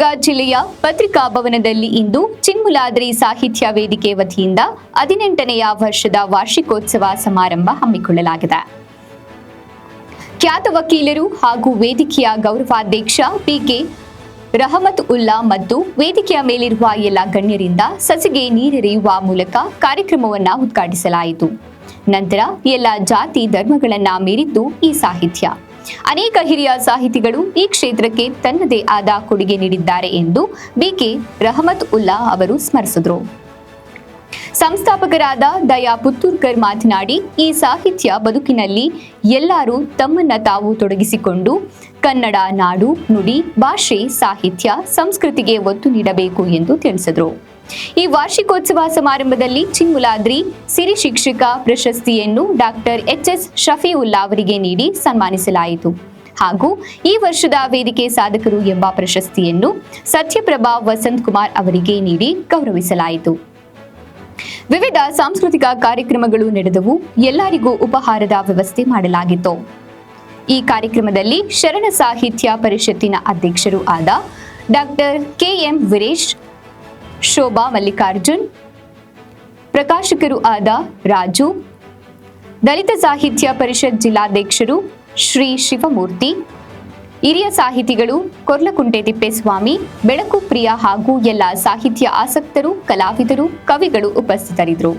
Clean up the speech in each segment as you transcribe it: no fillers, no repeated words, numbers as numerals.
ಚಿತ್ರದುರ್ಗ ಜಿಲ್ಲೆಯ ಪತ್ರಿಕಾ ಭವನದಲ್ಲಿ ಇಂದು ಚಿನ್ಮೂಲಾದ್ರಿ ಸಾಹಿತ್ಯ ವೇದಿಕೆ ವತಿಯಿಂದ 18ನೆಯ ವರ್ಷದ ವಾರ್ಷಿಕೋತ್ಸವ ಸಮಾರಂಭ ಹಮ್ಮಿಕೊಳ್ಳಲಾಗಿದೆ. ಖ್ಯಾತ ವಕೀಲರು ಹಾಗೂ ವೇದಿಕೆಯ ಗೌರವಾಧ್ಯಕ್ಷ ಪಿಕೆ ರಹಮತ್ ಉಲ್ಲಾ ಮತ್ತು ವೇದಿಕೆಯ ಮೇಲಿರುವ ಎಲ್ಲ ಗಣ್ಯರಿಂದ ಸಸಿಗೆ ನೀರೆರೆಯುವ ಮೂಲಕ ಕಾರ್ಯಕ್ರಮವನ್ನು ಉದ್ಘಾಟಿಸಲಾಯಿತು. ನಂತರ ಎಲ್ಲ ಜಾತಿ ಧರ್ಮಗಳನ್ನ ಮೀರಿದ್ದು ಈ ಸಾಹಿತ್ಯ. ಅನೇಕ ಹಿರಿಯ ಸಾಹಿತಿಗಳು ಈ ಕ್ಷೇತ್ರಕ್ಕೆ ತನ್ನದೇ ಆದ ಕೊಡುಗೆ ನೀಡಿದ್ದಾರೆ ಎಂದು ಬಿಕೆ ರಹಮತ್ ಉಲ್ಲಾ ಅವರು ಸ್ಮರಿಸಿದರು. ಸಂಸ್ಥಾಪಕರಾದ ದಯಾ ಪುತ್ತೂರ್ಕರ್ ಮಾತನಾಡಿ, ಈ ಸಾಹಿತ್ಯ ಬದುಕಿನಲ್ಲಿ ಎಲ್ಲರೂ ತಮ್ಮನ್ನ ತಾವು ತೊಡಗಿಸಿಕೊಂಡು ಕನ್ನಡ ನಾಡು, ನುಡಿ, ಭಾಷೆ, ಸಾಹಿತ್ಯ, ಸಂಸ್ಕೃತಿಗೆ ಒತ್ತು ನೀಡಬೇಕು ಎಂದು ತಿಳಿಸಿದರು. ಈ ವಾರ್ಷಿಕೋತ್ಸವ ಸಮಾರಂಭದಲ್ಲಿ ಚಿನ್ಮೂಲಾದ್ರಿ ಸಿರಿ ಶಿಕ್ಷಕ ಪ್ರಶಸ್ತಿಯನ್ನು ಡಾಕ್ಟರ್ ಎಚ್.ಎಸ್. ಶಫೀವುಲ್ಲಾ ಅವರಿಗೆ ನೀಡಿ ಸನ್ಮಾನಿಸಲಾಯಿತು. ಹಾಗೂ ಈ ವರ್ಷದ ವೇದಿಕೆ ಸಾಧಕರು ಎಂಬ ಪ್ರಶಸ್ತಿಯನ್ನು ಸತ್ಯಪ್ರಭಾ ವಸಂತ್ ಕುಮಾರ್ ಅವರಿಗೆ ನೀಡಿ ಗೌರವಿಸಲಾಯಿತು. ವಿವಿಧ ಸಾಂಸ್ಕೃತಿಕ ಕಾರ್ಯಕ್ರಮಗಳು ನಡೆದವು. ಎಲ್ಲರಿಗೂ ಉಪಹಾರದ ವ್ಯವಸ್ಥೆ ಮಾಡಲಾಗಿತ್ತು. ಈ ಕಾರ್ಯಕ್ರಮದಲ್ಲಿ ಶರಣ ಸಾಹಿತ್ಯ ಪರಿಷತ್ತಿನ ಅಧ್ಯಕ್ಷರು ಆದ ಡಾಕ್ಟರ್ ಕೆ.ಎಂ. ವೀರೇಶ್, ಶೋಭಾ ಮಲ್ಲಿಕಾರ್ಜುನ್, ಪ್ರಕಾಶಕರು ಆದ ರಾಜು, ದಲಿತ ಸಾಹಿತ್ಯ ಪರಿಷತ್ ಜಿಲ್ಲಾಧ್ಯಕ್ಷರು ಶ್ರೀ ಶಿವಮೂರ್ತಿ, ಹಿರಿಯ ಸಾಹಿತಿಗಳು ಕೊರ್ಲಕುಂಟೆ ತಿಪ್ಪೇಸ್ವಾಮಿ, ಬೆಳಕು ಪ್ರಿಯ ಹಾಗೂ ಎಲ್ಲ ಸಾಹಿತ್ಯ ಆಸಕ್ತರು, ಕಲಾವಿದರು, ಕವಿಗಳು ಉಪಸ್ಥಿತರಿದ್ದರು.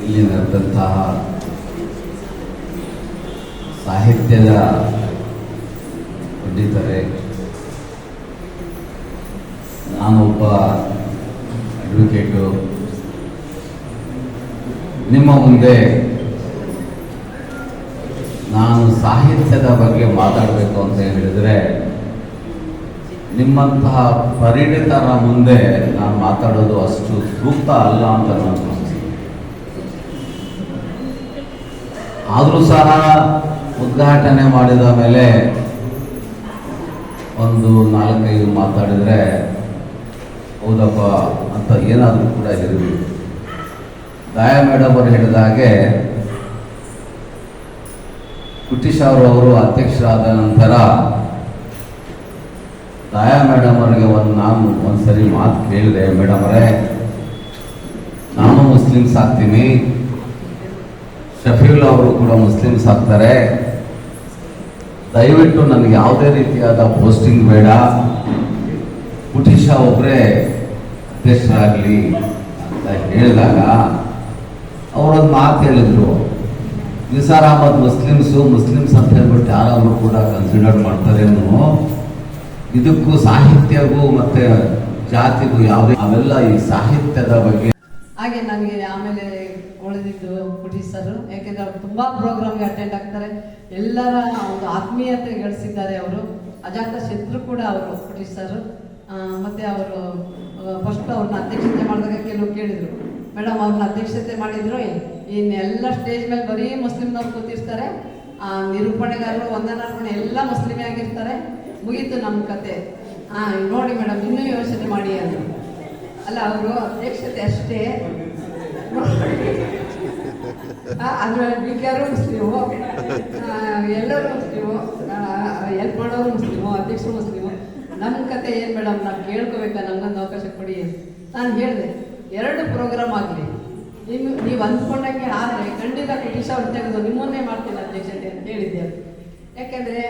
ಇಲ್ಲಿ ನಡೆದಂತಹ ಸಾಹಿತ್ಯದ ಪಂಡಿತರೇ, ನಾನೊಬ್ಬ ಅಡ್ವೊಕೇಟು, ನಿಮ್ಮ ಮುಂದೆ ನಾನು ಸಾಹಿತ್ಯದ ಬಗ್ಗೆ ಮಾತಾಡಬೇಕು ಅಂತ ಹೇಳಿದರೆ ನಿಮ್ಮಂತಹ ಪರಿಣಿತರ ಮುಂದೆ ನಾನು ಮಾತಾಡೋದು ಅಷ್ಟು ಸೂಕ್ತ ಅಲ್ಲ ಅಂತ ನಾನು ಅನಿಸ್ತೀನಿ. ಆದರೂ ಸಹ ಉದ್ಘಾಟನೆ ಮಾಡಿದ ಮೇಲೆ ಒಂದು 4-5 ಮಾತಾಡಿದರೆ ಹೌದಪ್ಪ ಅಂತ ಏನಾದರೂ ಕೂಡ ಇರಬೇಕು. ದಯಾ ಮೇಡಮ್ ಅವರು ಹೇಳಿದ ಹಾಗೆ ಕುಟಿಶ್ ಅವರು ಅಧ್ಯಕ್ಷರಾದ ನಂತರ ದಯಾ ಮೇಡಮ್ ಅವರಿಗೆ ನಾನು ಒಂದ್ಸರಿ ಮಾತು ಕೇಳಿದೆ, ಮೇಡಮ್ ಅವರೇ, ನಾನು ಮುಸ್ಲಿಮ್ಸ್ ಆಗ್ತೀನಿ, ಶಫೀಲ್ ಅವರು ಕೂಡ ಮುಸ್ಲಿಮ್ಸ್ ಆಗ್ತಾರೆ, ದಯವಿಟ್ಟು ನನಗೆ ಯಾವುದೇ ರೀತಿಯಾದ ಪೋಸ್ಟಿಂಗ್ ಬೇಡ, ಕುಟಿಶ ಒಬ್ಬರೇ ಅಧ್ಯಕ್ಷರಾಗಲಿ ಅಂತ ಹೇಳಿದಾಗ ಅವರೊಂದು ಮಾತು ಹೇಳಿದ್ರು, ನಿಸಾರ್ ಅಹಮದ್ ಮುಸ್ಲಿಮ್ಸ್ ಅಂತ ಹೇಳ್ಬಿಟ್ಟು ಯಾರಾದರೂ ಕೂಡ ಕನ್ಸಿಡರ್ ಮಾಡ್ತಾರೇನೋ, ಇದಕ್ಕೂ ಸಾಹಿತ್ಯಗೂ ಮತ್ತೆ ಜಾತಿಗೂ ಯಾವುದೇ ಅವೆಲ್ಲ ಈ ಸಾಹಿತ್ಯದ ಬಗ್ಗೆ. ಹಾಗೆ ನನಗೆ ಆಮೇಲೆ ಉಳಿದಿದ್ದು ಕುಟೀಶ್ ಸರ್, ಯಾಕೆಂದ್ರೆ ಅವ್ರು ತುಂಬಾ ಪ್ರೋಗ್ರಾಮ್ಗೆ ಅಟೆಂಡ್ ಆಗ್ತಾರೆ, ಎಲ್ಲರ ಒಂದು ಆತ್ಮೀಯತೆ ಗಳಿಸಿದ್ದಾರೆ ಅವರು. ಅಜಾತ ಶತ್ರು ಕೂಡ ಅವರು ಕುಟೀಶ್ ಸರ್. ಮತ್ತೆ ಅವರು ಫಸ್ಟ್ ಅವ್ರನ್ನ ಅಧ್ಯಕ್ಷತೆ ಮಾಡಿದಾಗ ಕೆಲವು ಕೇಳಿದ್ರು, ಮೇಡಮ್ ಅವ್ರನ್ನ ಅಧ್ಯಕ್ಷತೆ ಮಾಡಿದ್ರು, ಇನ್ನೆಲ್ಲ ಸ್ಟೇಜ್ ಮೇಲೆ ಬರೀ ಮುಸ್ಲಿಮ್ನವ್ರು ಕೂತಿರ್ತಾರೆ, ನಿರೂಪಣೆಗಾರರು, ವಂದನಾರ್ಪಣೆ ಎಲ್ಲ ಮುಸ್ಲಿಮೇ ಆಗಿರ್ತಾರೆ, ಮುಗೀತು ನಮ್ಮ ಕತೆ. ನೋಡಿ ಮೇಡಮ್, ಇನ್ನೂ ಯೋಚನೆ ಮಾಡಿ ಅಂದರು. ಅಲ್ಲ, ಅವರು ಅಧ್ಯಕ್ಷತೆ ಅಷ್ಟೇ, ಅದ್ರಲ್ಲಿ ಬಿಗ್ಯಾರು ಮುಸ್ಲಿಮು, ಎಲ್ಲರೂ ಮುಸ್ಲಿಮು, ಹೆಲ್ಪ್ ಮಾಡೋರು ಮುಸ್ಲಿಮು, ಅಧ್ಯಕ್ಷರು ಮುಸ್ಲಿಮು. ನಮ್ಮ ಕತೆ ಏನು ಮೇಡಮ್, ನಾವು ಕೇಳ್ಕೋಬೇಕಾ, ನಮಗೊಂದು ಅವಕಾಶ ಕೊಡಿ. ನಾನು ಹೇಳಿದೆ, 2 ಪ್ರೋಗ್ರಾಮ್ ಆಗಲಿ, ನೀವು ಅಂದ್ಕೊಂಡಂಗೆ ಆದರೆ ಖಂಡಿತ ಕುಟೀಶ್ ಅವ್ರು ತೆಗೆದು ನಿಮ್ಮನ್ನೇ ಮಾಡ್ತೀನಿ ಅಧ್ಯಕ್ಷತೆ ಅಂತ ಹೇಳಿದ್ದೆ. ಯಾಕೆಂದರೆ